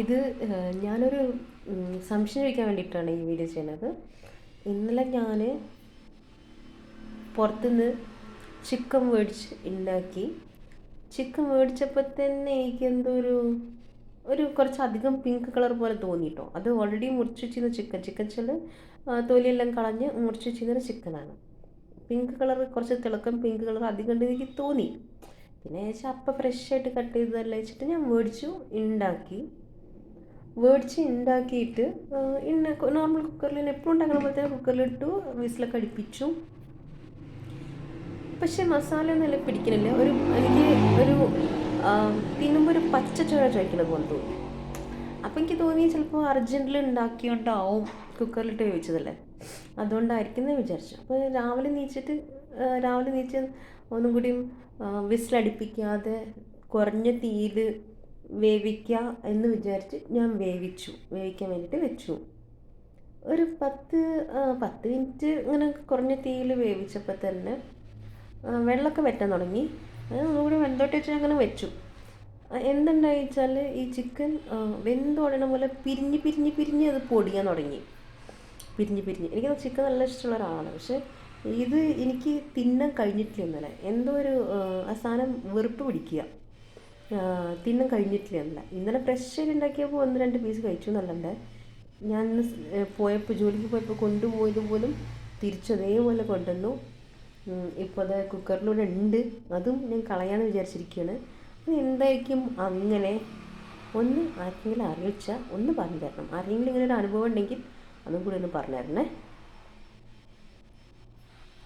ഇത് ഞാനൊരു സംശയം ചോദിക്കാൻ വേണ്ടിയിട്ടാണ് ഈ വീഡിയോ ചെയ്യുന്നത്. ഇന്നലെ ഞാൻ പുറത്തുനിന്ന് ചിക്കൻ മേടിച്ച് ഉണ്ടാക്കി. ചിക്കൻ മേടിച്ചപ്പോൾ തന്നെ എനിക്ക് എന്തോ ഒരു കുറച്ചധികം പിങ്ക് കളർ പോലെ തോന്നിയിട്ടോ. അത് ഓൾറെഡി മുറിച്ച് വെച്ചിരുന്ന ചിക്കൻ ചില തൊലിയെല്ലാം കളഞ്ഞ് മുറിച്ച് വെച്ചിരുന്ന ചിക്കനാണ്. പിങ്ക് കളർ, കുറച്ച് തിളക്കം പിങ്ക് കളർ അധികം ഉണ്ട് എനിക്ക് തോന്നി. പിന്നെ വെച്ചാൽ അപ്പം ഫ്രഷായിട്ട് കട്ട് ചെയ്തതല്ല വെച്ചിട്ട് ഞാൻ ഉണ്ടാക്കിയിട്ട് നോർമൽ കുക്കറിൽ എപ്പോഴും ഉണ്ടാക്കുന്ന പോലെ തന്നെ കുക്കറിലിട്ടു, വിസിലൊക്കെ അടുപ്പിച്ചു. പക്ഷെ മസാല ഒന്നും പിടിക്കണില്ല. എനിക്ക് ഒരു തിന്നുമ്പോൾ ഒരു പച്ച ചോദിക്കണ പോലെ തോന്നി. അപ്പം എനിക്ക് തോന്നി ചിലപ്പോൾ അർജൻറ്റിൽ ഉണ്ടാക്കിയോണ്ടാവും, കുക്കറിലിട്ട് വേവിച്ചതല്ലേ, അതുകൊണ്ടായിരിക്കും എന്ന് വിചാരിച്ചു. അപ്പോൾ രാവിലെ നീച്ച് ഒന്നും കൂടിയും വിസിലടിപ്പിക്കാതെ കുറഞ്ഞ തീയിൽ വേവിക്കുക എന്ന് വിചാരിച്ച് ഞാൻ വേവിക്കാൻ വേണ്ടിയിട്ട് വെച്ചു. ഒരു 10 മിനിറ്റ് ഇങ്ങനെ കുറഞ്ഞ തീയിൽ വേവിച്ചപ്പോൾ തന്നെ വെള്ളമൊക്കെ വറ്റാൻ തുടങ്ങി. ഒന്നുകൂടി വെന്തോട്ട് വെച്ച് അങ്ങനെ വെച്ചു. എന്തുണ്ടായി വെച്ചാൽ ഈ ചിക്കൻ വെന്തോടണ പോലെ പിരിഞ്ഞ് അത് പൊടിയാൻ തുടങ്ങി. എനിക്ക് ചിക്കൻ നല്ല ഇഷ്ടമുള്ള ഒരാളാണ്. പക്ഷേ ഇത് എനിക്ക് തിന്നാൻ കഴിഞ്ഞിട്ടില്ല. ഇന്നലെ എന്തോ ആ സാധനം വെറുപ്പ് പിടിക്കുക, തിന്നാൻ കഴിഞ്ഞിട്ടില്ല. ഇന്നലെ ഫ്രഷായിട്ട് ഉണ്ടാക്കിയപ്പോൾ 1-2 പീസ് കഴിച്ചു എന്നല്ലാണ്ട് ഞാൻ ജോലിക്ക് പോയപ്പോൾ കൊണ്ടുപോയത് പോലും തിരിച്ചതേപോലെ കൊണ്ടുവന്നു. ഇപ്പോൾ അത് കുക്കറിലൂടെ ഉണ്ട്, അതും ഞാൻ കളയാമെന്ന് വിചാരിച്ചിരിക്കുകയാണ്. അത് എന്തായിരിക്കും അങ്ങനെ ആർക്കെങ്കിലും അറിയിച്ചാൽ ഒന്ന് പറഞ്ഞു തരണം. ആരെങ്കിലും ഇങ്ങനെ ഒരു അനുഭവം ഉണ്ടെങ്കിൽ അതും കൂടി ഒന്ന് പറഞ്ഞു തരണേ.